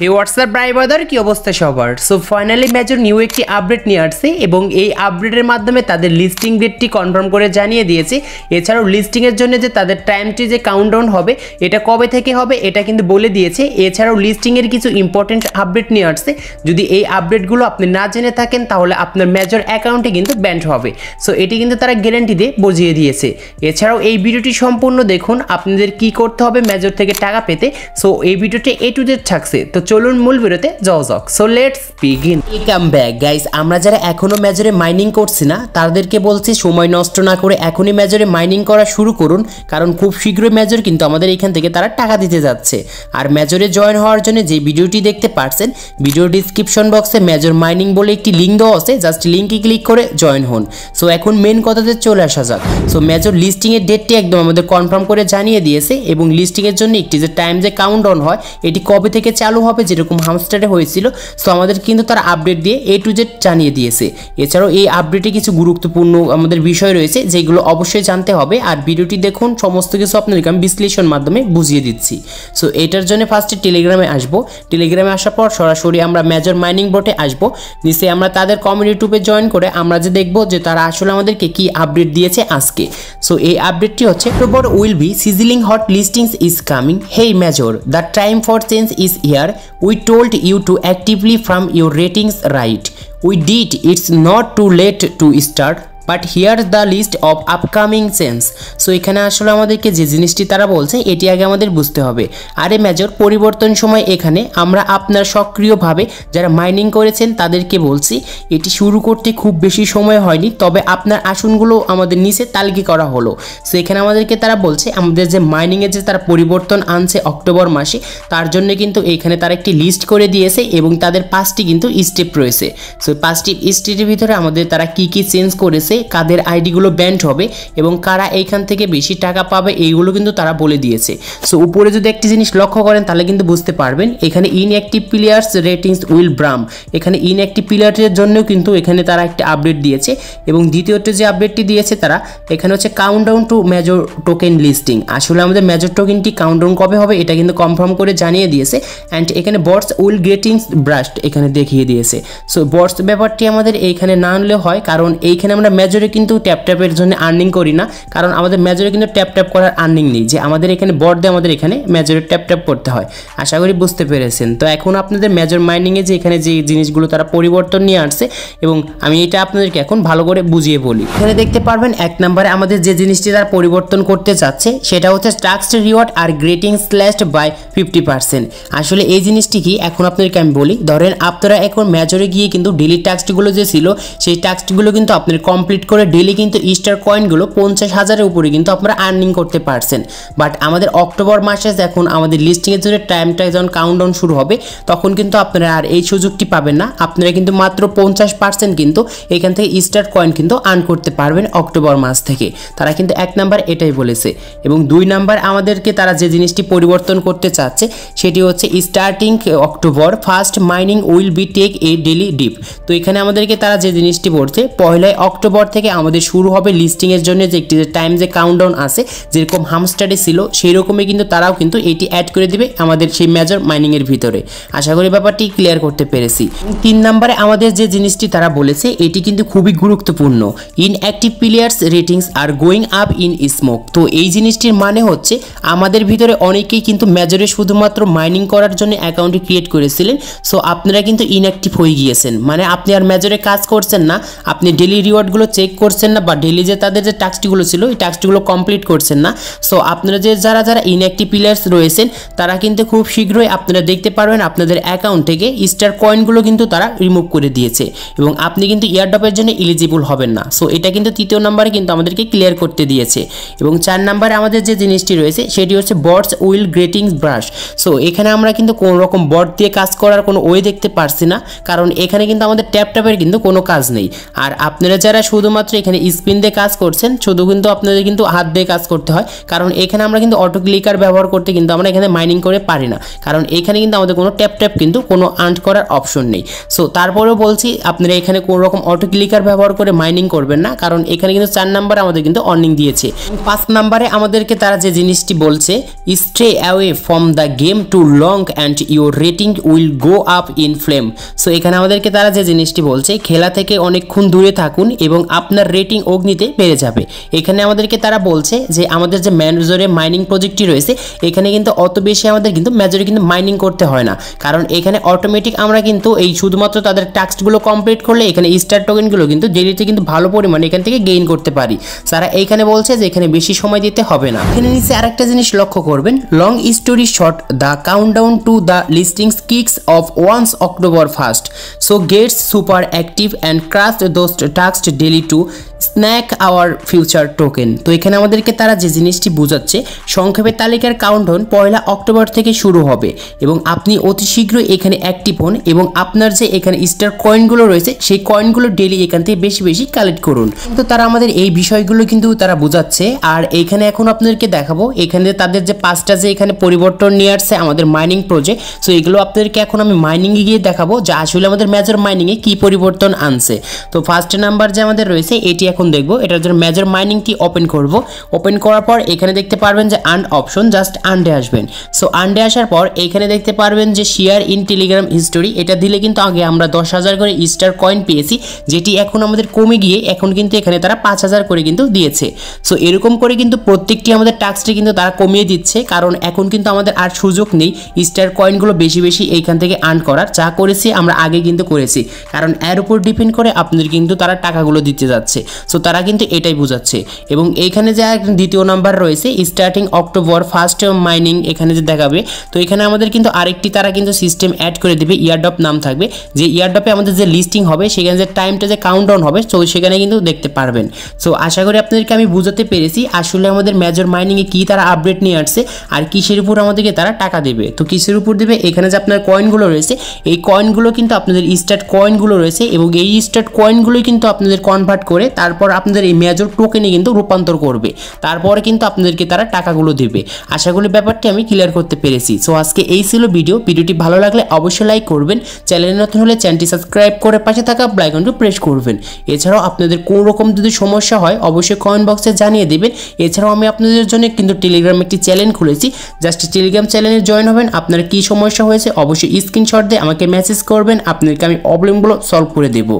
হে WhatsApp ভাই brother, কি অবস্থা সবার? সো ফাইনালি মেজর নিউ একটি আপডেট নিয়ে আসছে এবং এই আপডেটের মাধ্যমে তাদের লিস্টিং ডেটটি কনফার্ম করে জানিয়ে দিয়েছে। এছাড়াও লিস্টিংয়ের জন্য যে তাদের টাইমটি যে কাউন্টডাউন হবে এটা কবে থেকে হবে এটা কিন্তু বলে দিয়েছে। এছাড়াও লিস্টিংয়ের কিছু ইম্পর্টেন্ট আপডেট নিয়ে আসছে। যদি এই আপডেটগুলো আপনি না জেনে থাকেন তাহলে আপনার মেজর অ্যাকাউন্টে কিন্তু ব্যান্ড হবে। সো এটি কিন্তু তারা গ্যারান্টি দিয়ে বুঝিয়ে দিয়েছে। এছাড়াও এই ভিডিওটি সম্পূর্ণ দেখুন আপনাদের কি করতে হবে মেজর থেকে টাকা পেতে। সো এই ভিডিওটি A to Z থাকছে, তো চলুন মূল ভিডিওতে যাওয়া যাক। So let's begin. Welcome back guys. আমরা যারা এখনো মেজরে মাইনিং করছি না তাদেরকে বলছি সময় নষ্ট না করে এখনই মেজরে মাইনিং করা শুরু করুন, কারণ খুব শীঘ্রই মেজর কিন্তু আমাদের এখান থেকে তারা টাকা দিতে যাচ্ছে। আর মেজরে জয়েন হওয়ার জন্য যে ভিডিওটি দেখতে পাচ্ছেন ভিডিও ডিসক্রিপশন বক্সে মেজর মাইনিং বলে একটি লিঙ্ক দেওয়া আছে, জাস্ট লিঙ্কে ক্লিক করে জয়েন হন। সো এখন মেন কথাতে চলে আসা যাক। সো মেজর লিস্টিং এর ডেটটি একদম আমাদের কনফার্ম করে জানিয়ে দিয়েছে এবং লিস্টিং এর জন্য একটি যে টাইম যে কাউন্টডাউন হয় এটি কবে থেকে চালু হবে যেরকম হামস্টারে হয়েছিল। সো আমাদের কিন্তু তারা আপডেট দিয়ে A to Z জানিয়ে দিয়েছে। এছাড়াও এই আপডেটে কিছু গুরুত্বপূর্ণ আমাদের বিষয় রয়েছে যেগুলো অবশ্যই জানতে হবে। আর ভিডিওটি দেখুন, সমস্ত কিছু আপনাদেরকে আমি বিশ্লেষণ মাধ্যমে বুঝিয়ে দিচ্ছি। সো এটার জন্য ফার্স্টে টেলিগ্রামে আসবো। টেলিগ্রামে আসার পর সরাসরি আমরা মেজর মাইনিং বোটে আসবো। নিচে আমরা তাদের কমিউনিটি টুবে জয়েন করে আমরা যে দেখবো যে তারা আসলে আমাদেরকে কি আপডেট দিয়েছে আজকে। সো এই আপডেটটি হচ্ছে October will be sizzling hot listings is coming. Hey major, the time for change is here. We told you to actively from your ratings right. We did. It's not too late to start. But here the list of upcoming change. So এখানে আসলে আমাদেরকে যে জিনিসটি তারা বলছে এটি আগে আমাদের বুঝতে হবে। আরে মেজর, পরিবর্তন সময় এখানে আমরা আপনার সক্রিয়ভাবে যারা মাইনিং করেছেন তাদেরকে বলছি এটি শুরু করতে খুব বেশি সময় হয়নি, তবে আপনার আসনগুলো আমাদের নিচে তালিকা করা হলো। সো এখানে আমাদেরকে তারা বলছে আমাদের যে মাইনিংয়ে যে তারা পরিবর্তন আনছে অক্টোবর মাসে তার জন্য কিন্তু এখানে তারা একটি লিস্ট করে দিয়েছে এবং তাদের 5টি কিন্তু স্টেপ রয়েছে। সো 5টি স্টেপের ভিতরে আমাদের তারা কি কি চেঞ্জ করেছে, কাদের আইডিগুলো ব্যান্ড হবে এবং কারা এইখান থেকে বেশি টাকা পাবে এইগুলো কিন্তু তারা বলে দিয়েছে। সো উপরে যদি একটি জিনিস লক্ষ্য করেন তাহলে কিন্তু বুঝতে পারবেন এখানে ইনঅ্যাক্টিভ প্লেয়ার্স রেটিংস উইল ব্রাম, এখানে ইনঅ্যাক্টিভ প্লেয়ারের জন্য কিন্তু এখানে তারা একটা আপডেট দিয়েছে। এবং দ্বিতীয়ত যে আপডেটটি দিয়েছে তারা এখানে হচ্ছে countdown to major token listing. আসলে আমাদের মেজর টোকেনটি কাউন্টডাউন কবে হবে এটা কিন্তু কনফার্ম করে জানিয়ে দিয়েছে। অ্যান্ড এখানে বটস উইল গেটিংস ব্রাস্ট এখানে দেখিয়ে দিয়েছে। সো বটস ব্যাপারটি আমাদের এইখানে না আনলেও হয়, কারণ এইখানে আমরা মেজরে কিন্তু ট্যাপের জন্য আর্নিং করি না, কারণ আমাদের মেজরে কিন্তু ট্যাপ করার আর্নিং নেই যে আমাদের এখানে বট দিয়ে আমাদের এখানে মেজরে ট্যাপ করতে হয়। আশা করি বুঝতে পেরেছেন। তো এখন আপনাদের মেজর মাইনিংয়ে যে এখানে যে জিনিসগুলো তারা পরিবর্তন নিয়ে আসছে এবং আমি এটা আপনাদেরকে এখন ভালো করে বুঝিয়ে বলি। এখানে দেখতে পারবেন 1 নম্বরে আমাদের যে জিনিসটি তারা পরিবর্তন করতে চাচ্ছে সেটা হচ্ছে টাস্ক রিওয়ার্ড আর গ্রেটিং স্ল্যাশড বাই 50%। আসলে এই জিনিসটি কি এখন আপনাদেরকে আমি বলি। ধরেন আপনারা এখন মেজরে গিয়ে কিন্তু ডেলি টাস্কগুলো যে ছিল সেই টাস্কগুলো কিন্তু আপনার কমপ্লিট করে ডেলি কিন্তু স্টার কয়েনগুলো 50,000-এর উপরে কিন্তু আপনারা আর্নিং করতে পারছেন। বাট আমাদের অক্টোবর মাসে যখন আমাদের লিস্টিংয়ের জন্য টাইমটা যখন কাউন্টডাউন শুরু হবে তখন কিন্তু আপনারা আর এই সুযোগটি পাবেন না। আপনারা কিন্তু মাত্র 50% কিন্তু এখান থেকে স্টার কয়েন কিন্তু আর্ন করতে পারবেন অক্টোবর মাস থেকে। তারা কিন্তু 1 নাম্বার এটাই বলেছে। এবং 2 নাম্বার আমাদেরকে তারা যে জিনিসটি পরিবর্তন করতে চাচ্ছে সেটি হচ্ছে starting October first mining will be take a daily dip. তো এখানে আমাদেরকে তারা যে জিনিসটি বলছে 1 অক্টোবর থেকে আমাদের শুরু হবে লিস্টিংয়ের জন্য যে একটি টাইম যে কাউন্টডাউন আছে যেরকম হামস্টারে ছিল সেই রকমই কিন্তু তারাও কিন্তু এটি অ্যাড করে দিবে আমাদের সেই মেজর মাইনিংয়ের ভিতরে। আশা করি ব্যাপারটি ক্লিয়ার করতে পেরেছি। 3 নম্বরে আমাদের যে জিনিসটি তারা বলেছে এটি কিন্তু খুবই গুরুত্বপূর্ণ। Inactive players ratings are going up in smoke. তো এই জিনিসটির মানে হচ্ছে আমাদের ভিতরে অনেকেই কিন্তু মেজরে শুধুমাত্র মাইনিং করার জন্য অ্যাকাউন্ট ক্রিয়েট করেছিলেন। সো আপনারা কিন্তু ইনঅ্যাক্টিভ হয়ে গিয়েছেন, মানে আপনি আর মেজরে কাজ করছেন না, আপনি ডেলি রিওয়ার্ডগুলো চেক করছেন না বা ডেলি যে তাদের যে টাস্কগুলো ছিল এই টাস্কগুলো কমপ্লিট করছেন না। সো আপনারা যে যারা ইনঅ্যাক্টিভ প্লেয়ার্স রয়েছেন তারা কিন্তু খুব শীঘ্রই আপনারা দেখতে পারবেন আপনাদের অ্যাকাউন্ট থেকে স্টার কয়েনগুলো কিন্তু তারা রিমুভ করে দিয়েছে এবং আপনি কিন্তু ইয়ারড্রপের জন্য এলিজিবল হবেন না। সো এটা কিন্তু 3য় নম্বরে কিন্তু আমাদেরকে ক্লিয়ার করতে দিয়েছে। এবং 4 নম্বরে আমাদের যে জিনিসটি রয়েছে সেটি হচ্ছে bots will grating brush. So এখানে আমরা কিন্তু কোনো রকম বট দিয়ে কাজ করার কোনো ওয়ে দেখতে পারছি না, কারণ এখানে কিন্তু আমাদের ট্যাপের কিন্তু কোনো কাজ নেই। আর আপনারা যারা শুধু শুধুমাত্র এখানে স্পিন দিয়ে কাজ করছেন, শুধু কিন্তু আপনাদের কিন্তু হাত দিয়ে কাজ করতে হয়, কারণ এখানে আমরা কিন্তু অটো ক্লিকার ব্যবহার করতে কিন্তু আমরা এখানে মাইনিং করে পারি না, কারণ এখানে কিন্তু আমাদের কোনো ট্যাপ কিন্তু কোনো আর্ন করার অপশন নেই। সো তারপরেও বলছি আপনারা এখানে কোনো রকম অটো ক্লিকার ব্যবহার করে মাইনিং করবেন না, কারণ এখানে কিন্তু 4 নম্বরে আমাদের কিন্তু আর্নিং দিয়েছে। 5 নম্বরে আমাদেরকে তারা যে জিনিসটি বলছে, stay away from the game too long and your rating will go up in flame. So এখানে আমাদেরকে তারা যে জিনিসটি বলছে, খেলা থেকে অনেকক্ষণ দূরে থাকুন এবং আপনার রেটিং অগ্নিতে বেড়ে যাবে। এখানে আমাদেরকে তারা বলছে যে আমাদের যে মেজরে মাইনিং প্রজেক্টটি রয়েছে, এখানে কিন্তু অত বেশি আমাদের কিন্তু মেজরে কিন্তু মাইনিং করতে হয় না, কারণ এখানে অটোমেটিক আমরা কিন্তু এই শুধুমাত্র তাদের টাস্কগুলো কমপ্লিট করলে এখানে স্টার টোকেনগুলো কিন্তু ডেলিতে কিন্তু ভালো পরিমাণে এখান থেকে গেইন করতে পারি। তারা এইখানে বলছে যে এখানে বেশি সময় দিতে হবে না। এখানে নিচে আরেকটা জিনিস লক্ষ্য করবেন, long story short, the countdown to the listings kicks off once October 1st, so gets super active and crash those tasks daily to snack our future token. তো এখানে আমাদেরকে তারা যে জিনিসটি বোঝাচ্ছে, সংক্ষেপে তালিকার কাউন্টডাউন 1 অক্টোবর থেকে শুরু হবে এবং আপনি অতি শীঘ্রই এখানে অ্যাক্টিভ হন এবং আপনার যে এখানে স্টার কয়েনগুলো রয়েছে সেই কয়েনগুলো ডেলি এখান থেকে বেশি বেশি কালেক্ট করুন। তো তারা আমাদের এই বিষয়গুলো কিন্তু তারা বোঝাচ্ছে। আর এইখানে এখন আপনাদেরকে দেখাবো এখানে তাদের যে 5টা যে এখানে পরিবর্তন নিয়ে আসছে আমাদের মাইনিং প্রজেক্ট। সো এগুলো আপনাদেরকে এখন আমি মাইনিংয়ে গিয়ে দেখাবো যে আসলে আমাদের মেজর মাইনিংয়ে কী পরিবর্তন আনছে। তো ফার্স্ট নাম্বার যে আমাদের রয়েছে এটি এখন দেখবো, এটার জন্য মেজর মাইনিংটি ওপেন করব। ওপেন করার পর এখানে দেখতে পারবেন যে আর্ন অপশন, জাস্ট আর্নডে আসবেন। সো আর্নডে আসার পর এখানে দেখতে পারবেন যে শেয়ার ইন টেলিগ্রাম হিস্টোরি, এটা দিলে কিন্তু আগে আমরা 10,000 করে স্টার কয়েন পেয়েছি, যেটি এখন আমাদের কমে গিয়ে এখন কিন্তু এখানে তারা 5,000 করে কিন্তু দিয়েছে। সো এরকম করে কিন্তু প্রত্যেকটি আমাদের টাস্কটি কিন্তু তারা কমিয়ে দিচ্ছে, কারণ এখন কিন্তু আমাদের আর সুযোগ নেই স্টার কয়েনগুলো বেশি বেশি এইখান থেকে আর্ন করার। যা করেছি আমরা আগে কিন্তু করেছি, কারণ এর উপর ডিপেন্ড করে আপনাদের কিন্তু তারা টাকাগুলো দিতে যাচ্ছে। সো তারা কিন্তু এটাই বোঝাচ্ছে। এবং এইখানে যে দ্বিতীয় নাম্বার রয়েছে স্টার্টিং October 1st মাইনিং, এখানে যে দেখাবে, তো এখানে আমাদের কিন্তু আরেকটি তারা কিন্তু সিস্টেম অ্যাড করে দেবে, ইয়ারড্রপ নাম থাকবে, যে ইয়ারড্রপে আমাদের যে লিস্টিং হবে সেখানে যে টাইমটা যে কাউন্টডাউন হবে তো সেখানে কিন্তু দেখতে পারবেন। সো আশা করি আপনাদেরকে আমি বুঝাতে পেরেছি আসলে আমাদের মেজর মাইনিংয়ে কী তারা আপডেট নিয়ে আসছে আর কিসের উপর আমাদেরকে তারা টাকা দেবে। তো কিসের উপর দেবে, এখানে যে আপনার কয়েনগুলো রয়েছে এই কয়েনগুলো কিন্তু আপনাদের স্টার্ট কয়েনগুলো রয়েছে এবং এই স্টার্ট কয়েনগুলোই কিন্তু আপনাদের কনভার্ট করে তারপর আপনাদের এই মেজর টোকেনে কিন্তু রূপান্তর করবে, তারপরে কিন্তু আপনাদেরকে তারা টাকাগুলো দেবে। আশা করি ব্যাপারটি আমি ক্লিয়ার করতে পেরেছি। সো আজকে এই ছিল ভিডিওটি ভালো লাগলে অবশ্যই লাইক করবেন, চ্যানেলে নতুন হলে চ্যানেলটি সাবস্ক্রাইব করে পাশে থাকা বেল আইকনটি প্রেস করবেন। এছাড়াও আপনাদের কোনো রকম যদি সমস্যা হয় অবশ্যই কমেন্ট বক্সে জানিয়ে দেবেন। এছাড়াও আমি আপনাদের জন্য কিন্তু টেলিগ্রাম একটি চ্যানেল খুলেছি, জাস্ট টেলিগ্রাম চ্যানেলে জয়েন হবেন। আপনার কি সমস্যা হয়েছে অবশ্যই স্ক্রিনশট দিয়ে আমাকে মেসেজ করবেন, আপনাদেরকে আমি প্রবলেমগুলো সলভ করে দেবো।